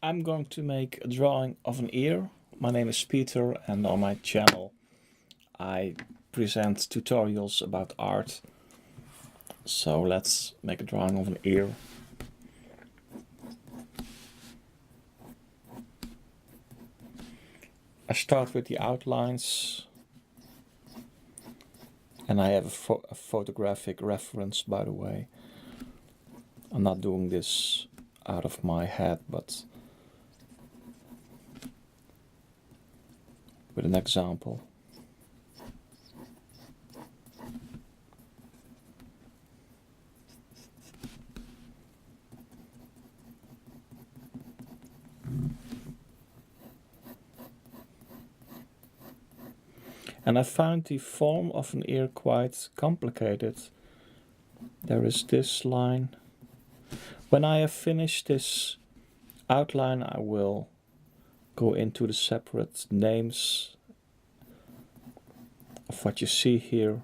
I'm going to make a drawing of an ear. My name is Peter, and on my channel I present tutorials about art. So let's make a drawing of an ear. I start with the outlines, and I have a photographic reference, by the way. I'm not doing this out of my head, but with an example. And I found the form of an ear quite complicated. There is this line. When I have finished this outline, I will go into the separate names of what you see here.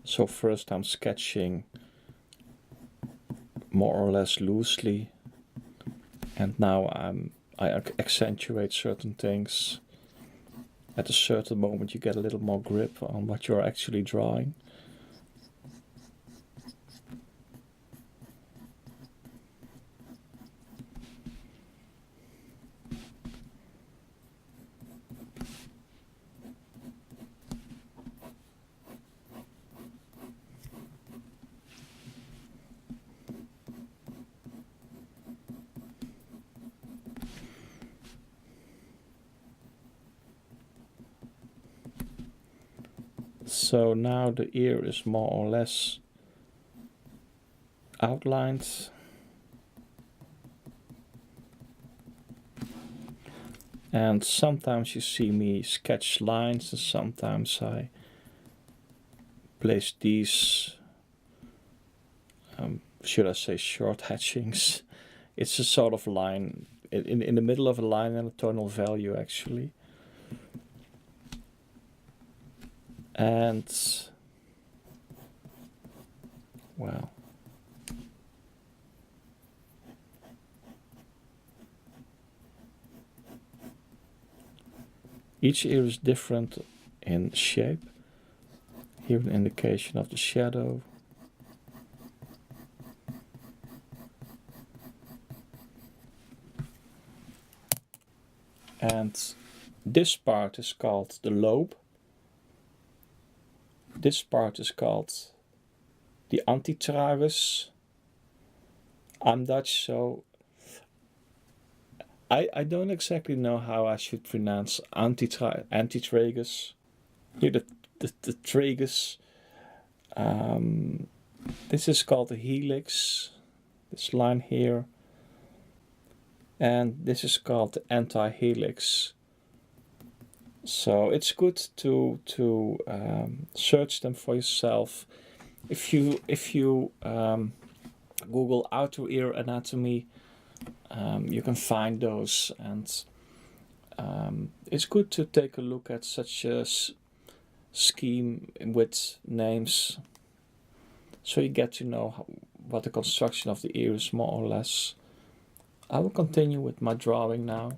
So first I'm sketching more or less loosely, and now I accentuate certain things. At a certain moment you get a little more grip on what you're actually drawing. So now the ear is more or less outlined. And sometimes you see me sketch lines, and sometimes I place these, should I say, short hatchings. It's a sort of line, in the middle of a line and a tonal value actually. And, well, each ear is different in shape. Here an indication of the shadow. And this part is called the lobe. This part is called the antitragus. I'm Dutch, so I don't exactly know how I should pronounce antitragus. Here the tragus. This is called the helix, this line here. And this is called the anti-helix. So it's good to search them for yourself. If you Google outer ear anatomy, you can find those, and it's good to take a look at such a scheme with names, so you get to know what the construction of the ear is more or less. I will continue with my drawing now.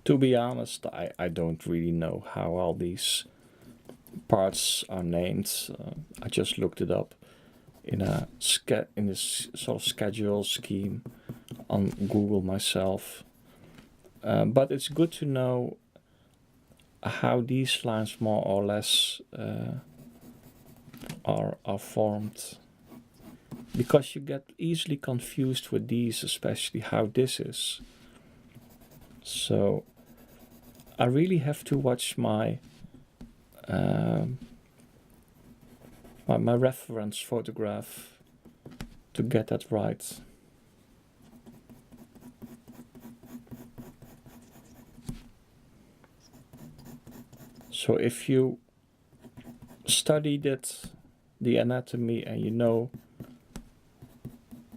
To be honest, I don't really know how all these parts are named. I just looked it up in this sort of schedule scheme on Google myself. But it's good to know how these lines more or less are formed. because you get easily confused with these, especially how this is. So I really have to watch my my reference photograph to get that right. So if you studied it, the anatomy, and you know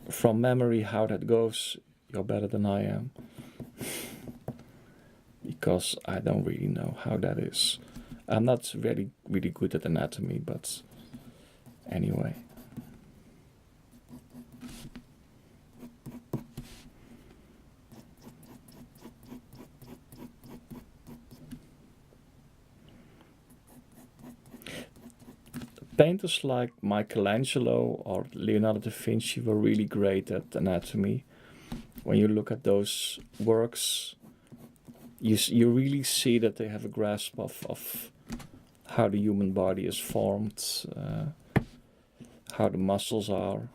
from memory how that goes, you're better than I am. Because I don't really know how that is. I'm not really good at anatomy, but anyway. Painters like Michelangelo or Leonardo da Vinci were really great at anatomy. When you look at those works, you really see that they have a grasp of how the human body is formed, how the muscles are.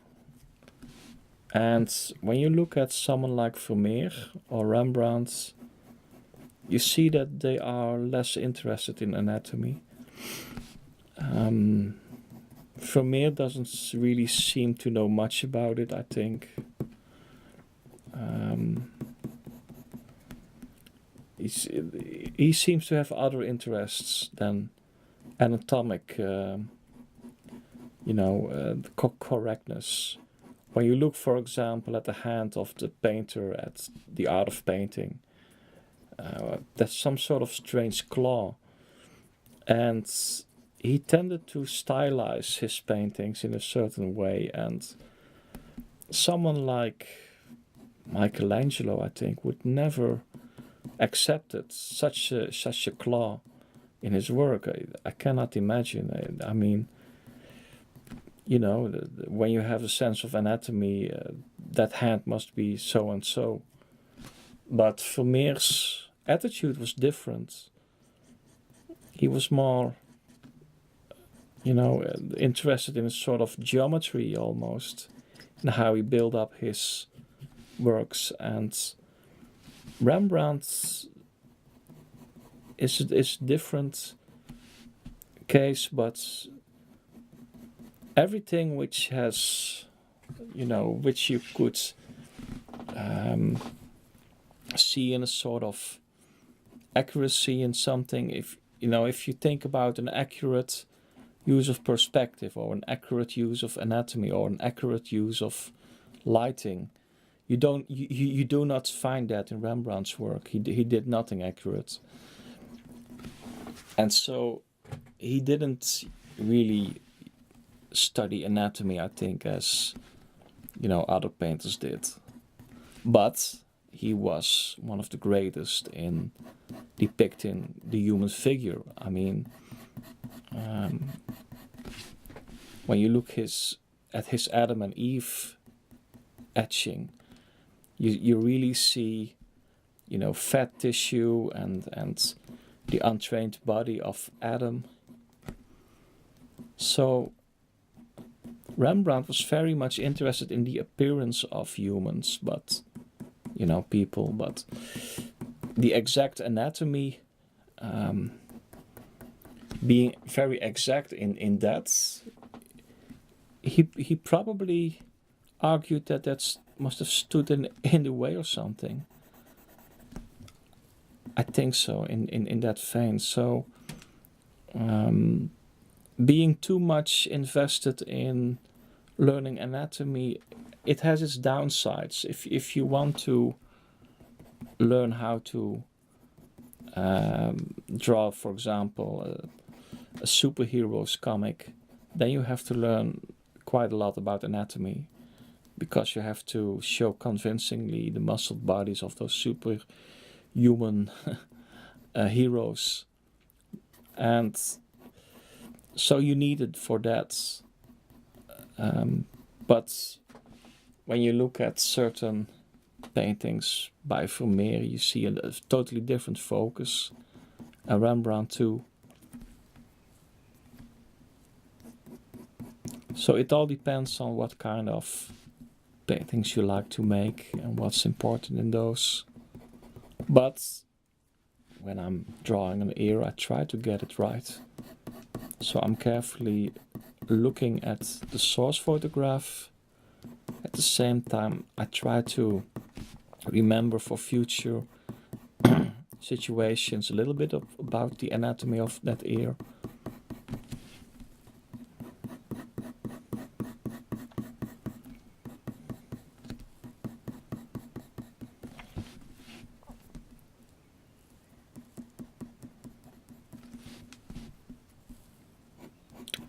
And when you look at someone like Vermeer or Rembrandt, you see that they are less interested in anatomy. Vermeer doesn't really seem to know much about it, I think. He seems to have other interests than anatomic, correctness. When you look, for example, at the hand of the painter at The Art of Painting, that's some sort of strange claw. And he tended to stylize his paintings in a certain way, and someone like Michelangelo, I think, would never accepted such a claw in his work. I cannot imagine. I mean, when you have a sense of anatomy, that hand must be so and so. But Vermeer's attitude was different. He was more, interested in a sort of geometry almost, in how he built up his works. And Rembrandt is a different case, but everything which has, which you could see in a sort of accuracy in something, if you think about an accurate use of perspective, or an accurate use of anatomy, or an accurate use of lighting, you do not find that in Rembrandt's work. He did nothing accurate, and so he didn't really study anatomy, I think, as other painters did. But he was one of the greatest in depicting the human figure. I mean, when you look at his Adam and Eve etching, you really see, fat tissue and the untrained body of Adam. So Rembrandt was very much interested in the appearance of humans, but people, but the exact anatomy, being very exact in that, he probably argued that must have stood in the way or something. I think so, in that vein. So being too much invested in learning anatomy, it has its downsides. If you want to learn how to draw, for example, a superheroes comic, then you have to learn quite a lot about anatomy, because you have to show convincingly the muscled bodies of those superhuman heroes. And so you need it for that. But when you look at certain paintings by Vermeer, you see a totally different focus. And Rembrandt too. So it all depends on what kind of paintings you like to make and what's important in those. But when I'm drawing an ear, I try to get it right. So I'm carefully looking at the source photograph. At the same time, I try to remember for future situations a little bit about the anatomy of that ear.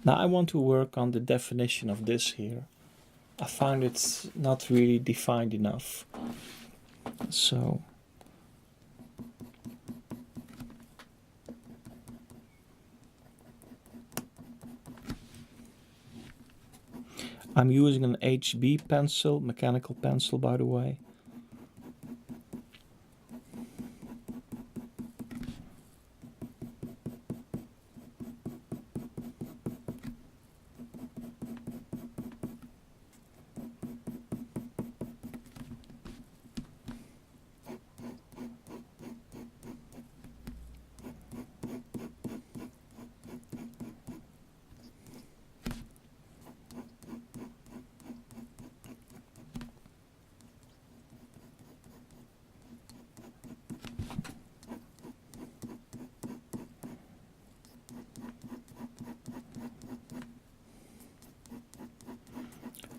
Now I want to work on the definition of this here. I find it's not really defined enough. So I'm using an HB pencil, mechanical pencil by the way.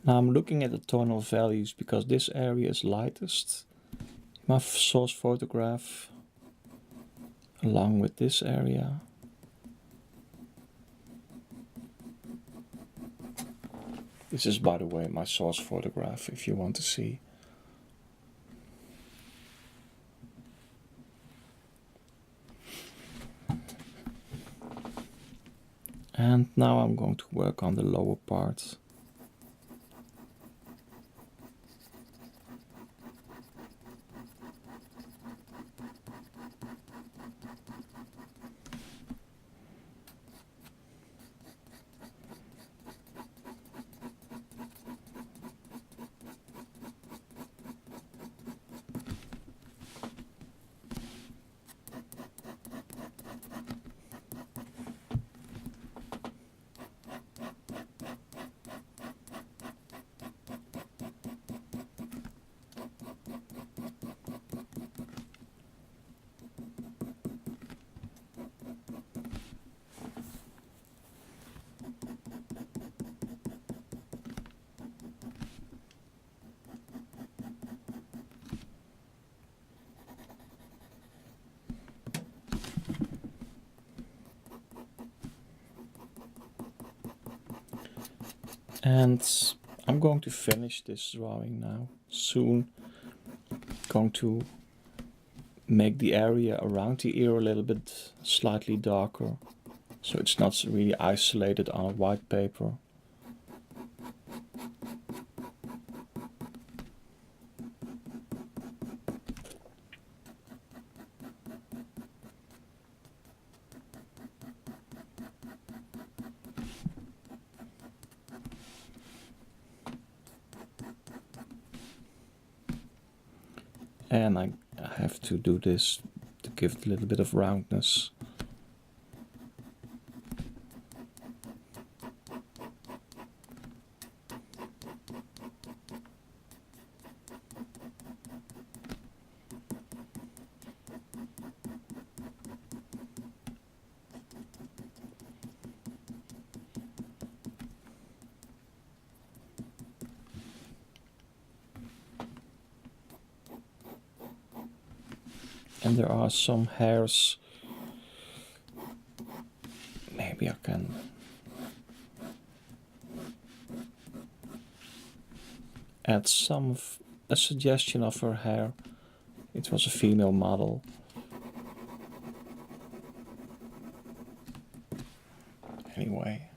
Now I'm looking at the tonal values because this area is lightest in my source photograph, along with this area. This is, by the way, my source photograph if you want to see. And now I'm going to work on the lower part. And I'm going to finish this drawing now, soon. Going to make the area around the ear a little bit slightly darker, so it's not really isolated on a white paper. And I have to do this to give it a little bit of roundness. And there are some hairs. Maybe I can add a suggestion of her hair. It was a female model. Anyway.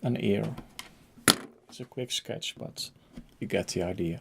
An ear. It's a quick sketch, but you get the idea.